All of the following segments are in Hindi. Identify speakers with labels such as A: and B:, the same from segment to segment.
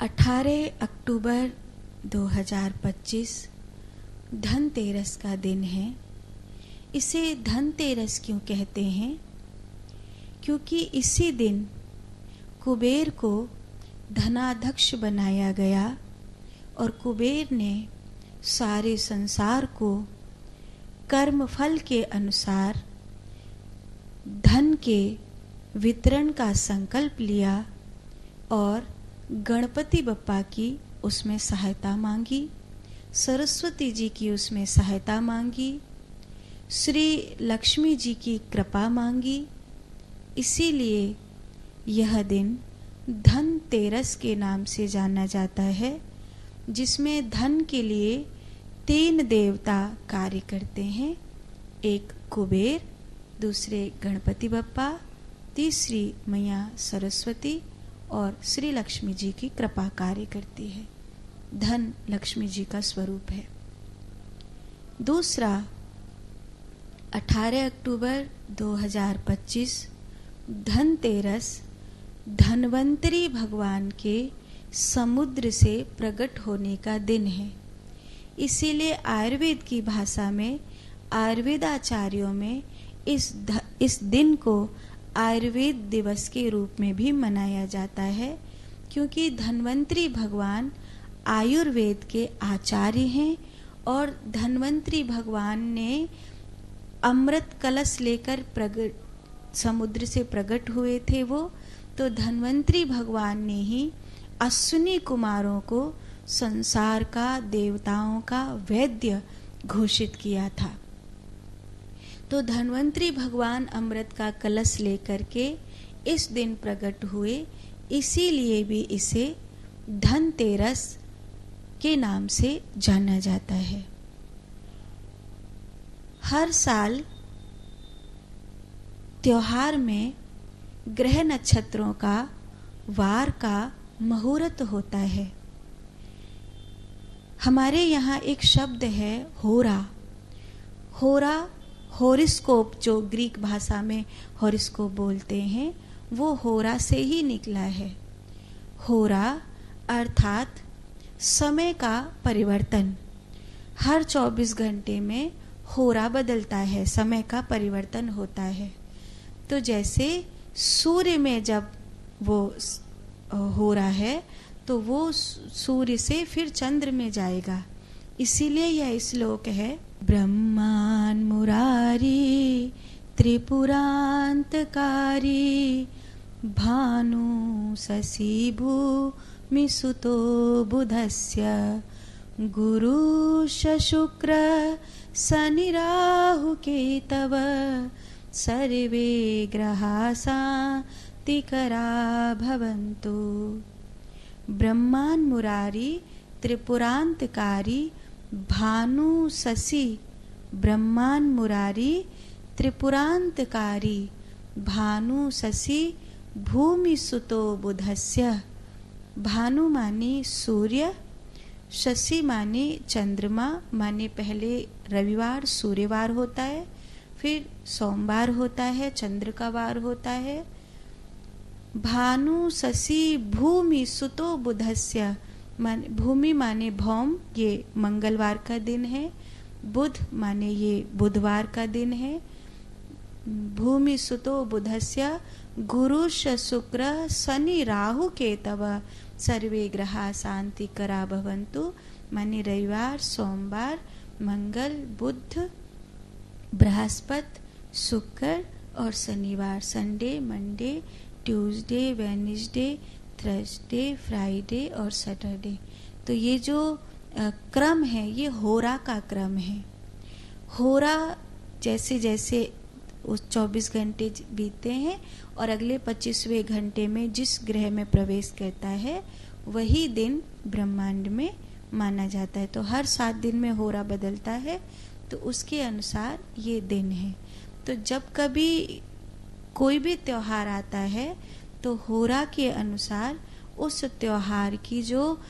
A: 18 अक्टूबर 2025 धनतेरस का दिन है। इसे धनतेरस क्यों कहते हैं? क्योंकि इसी दिन कुबेर को धनाध्यक्ष बनाया गया और कुबेर ने सारे संसार को कर्मफल के अनुसार धन के वितरण का संकल्प लिया और गणपति बप्पा की उसमें सहायता मांगी, सरस्वती जी की उसमें सहायता मांगी, श्री लक्ष्मी जी की कृपा मांगी। इसीलिए यह दिन धनतेरस के नाम से जाना जाता है, जिसमें धन के लिए 3 देवता कार्य करते हैं। एक कुबेर, दूसरे गणपति बप्पा, तीसरी मैया सरस्वती और श्री लक्ष्मी जी की कृपा कार्य करती है। धन लक्ष्मी जी का स्वरूप है। दूसरा 18 अक्टूबर 2025 धनतेरस धन्वंतरी भगवान के समुद्र से प्रकट होने का दिन है। इसीलिए आयुर्वेद की भाषा में आयुर्वेदाचार्यों में इस दिन को आयुर्वेद दिवस के रूप में भी मनाया जाता है, क्योंकि धन्वंतरी भगवान आयुर्वेद के आचार्य हैं और धन्वंतरी भगवान ने अमृत कलश लेकर समुद्र से प्रकट हुए थे। वो तो धन्वंतरी भगवान ने ही अश्विनी कुमारों को संसार का, देवताओं का वैद्य घोषित किया था। तो धन्वंतरी भगवान अमृत का कलश लेकर के इस दिन प्रकट हुए, इसीलिए भी इसे धनतेरस के नाम से जाना जाता है। हर साल त्योहार में ग्रह नक्षत्रों का वार का मुहूर्त होता है। हमारे यहाँ एक शब्द है होरा। होरा हॉरोस्कोप, जो ग्रीक भाषा में हॉरोस्कोप बोलते हैं, वो होरा से ही निकला है। होरा अर्थात समय का परिवर्तन। हर 24 घंटे में होरा बदलता है, समय का परिवर्तन होता है। तो जैसे सूर्य में जब वो हो रहा है तो वो सूर्य से फिर चंद्र में जाएगा। इसीलिए यह श्लोक है, ब्रह्मान् मुरारी त्रिपुरांतकारी भानु शशि भूमिसुतो बुधस्य गुरु शुक्र शनि राहु केतव सर्वे ग्रहा शांतिकरा भवन्तु। ब्रह्मान् मुरारी त्रिपुरांतकारी भानु शशि, ब्रह्मान् मुरारी त्रिपुरांतकारी भानु शशि भूमि सुतो बुधस्य। भानु माने सूर्य, शशि माने चंद्रमा, माने पहले रविवार सूर्यवार होता है, फिर सोमवार होता है, चंद्र का वार होता है। भानु शशि भूमि सुतो बुधस्य, भूमि माने भौम, ये मंगलवार का दिन है। बुध माने ये बुधवार का दिन है। भूमि सुतो बुधस्य गुरु शुक्र शनि राहु केतव सर्वे ग्रहा शांतिकरा भवन्तु, माने रविवार, सोमवार, मंगल, बुध, बृहस्पति, शुक्र और शनिवार, Sunday, Monday, Tuesday, Wednesday, Thursday, Friday और सैटरडे। तो ये जो क्रम है ये होरा का क्रम है। होरा जैसे जैसे उस 24 घंटे बीतते हैं और अगले 25वें घंटे में जिस ग्रह में प्रवेश करता है वही दिन ब्रह्मांड में माना जाता है। तो हर 7 दिन में होरा बदलता है, तो उसके अनुसार ये दिन है। तो जब कभी कोई भी त्योहार आता है तो होरा के अनुसार उस त्योहार की जो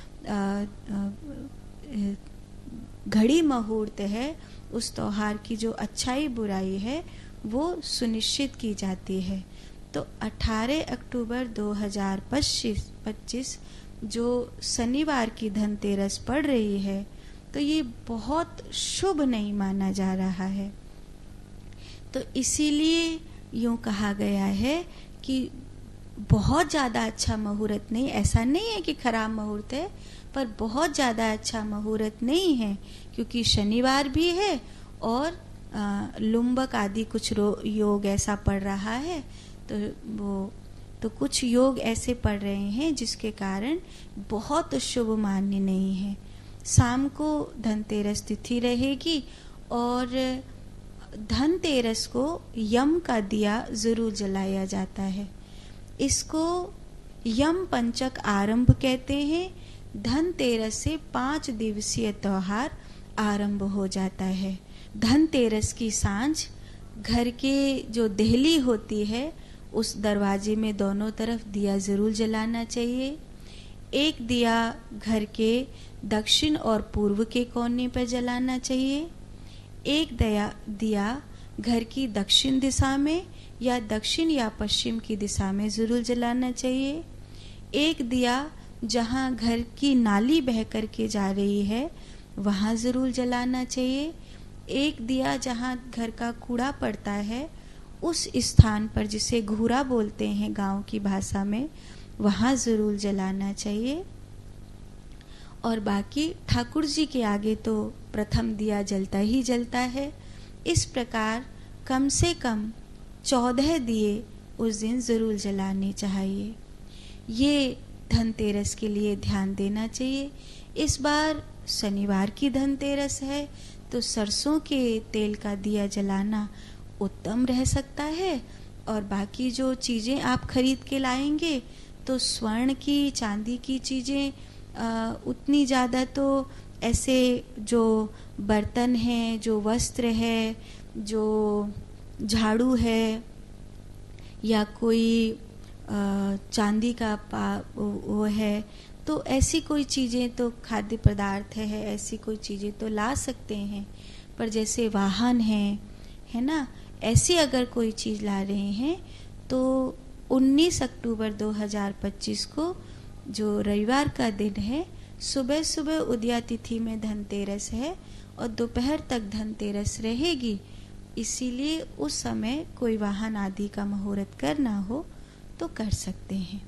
A: घड़ी मुहूर्त है, उस त्योहार की जो अच्छाई बुराई है वो सुनिश्चित की जाती है। तो 18 अक्टूबर 2025 जो शनिवार की धनतेरस पड़ रही है तो ये बहुत शुभ नहीं माना जा रहा है। तो इसीलिए यूं कहा गया है कि बहुत ज़्यादा अच्छा मुहूर्त नहीं, ऐसा नहीं है कि खराब मुहूर्त है, पर बहुत ज़्यादा अच्छा मुहूर्त नहीं है, क्योंकि शनिवार भी है और लुम्बक आदि कुछ योग ऐसा पड़ रहा है। तो कुछ योग ऐसे पड़ रहे हैं जिसके कारण बहुत शुभ मान्य नहीं है। शाम को धनतेरस तिथि रहेगी और धनतेरस को यम का दिया जरूर जलाया जाता है। इसको यम पंचक आरंभ कहते हैं। धनतेरस से 5 दिवसीय त्योहार आरंभ हो जाता है। धनतेरस की सांझ घर के जो देहली होती है उस दरवाजे में दोनों तरफ दिया जरूर जलाना चाहिए। एक दिया घर के दक्षिण और पूर्व के कोने पर जलाना चाहिए। एक दिया घर की दक्षिण दिशा में या दक्षिण या पश्चिम की दिशा में जरूर जलाना चाहिए। एक दिया जहाँ घर की नाली बह कर के जा रही है वहाँ जरूर जलाना चाहिए। एक दिया जहाँ घर का कूड़ा पड़ता है उस स्थान पर, जिसे घूरा बोलते हैं गांव की भाषा में, वहाँ जरूर जलाना चाहिए। और बाकी ठाकुर जी के आगे तो प्रथम दिया जलता ही जलता है। इस प्रकार कम से कम 14 दिए उस दिन जरूर जलाने चाहिए। ये धनतेरस के लिए ध्यान देना चाहिए। इस बार शनिवार की धनतेरस है तो सरसों के तेल का दिया जलाना उत्तम रह सकता है। और बाकी जो चीज़ें आप खरीद के लाएंगे तो स्वर्ण की, चांदी की चीज़ें उतनी ज़्यादा तो ऐसे जो बर्तन हैं, जो वस्त्र है, जो झाड़ू है या कोई चांदी का वो है, तो ऐसी कोई चीज़ें तो खाद्य पदार्थ है ऐसी कोई चीज़ें तो ला सकते हैं। पर जैसे वाहन है ना, ऐसी अगर कोई चीज़ ला रहे हैं तो 19 अक्टूबर 2025 को जो रविवार का दिन है, सुबह सुबह उदया तिथि में धनतेरस है और दोपहर तक धनतेरस रहेगी। इसीलिए उस समय कोई वाहन आदि का मुहूर्त करना हो तो कर सकते हैं।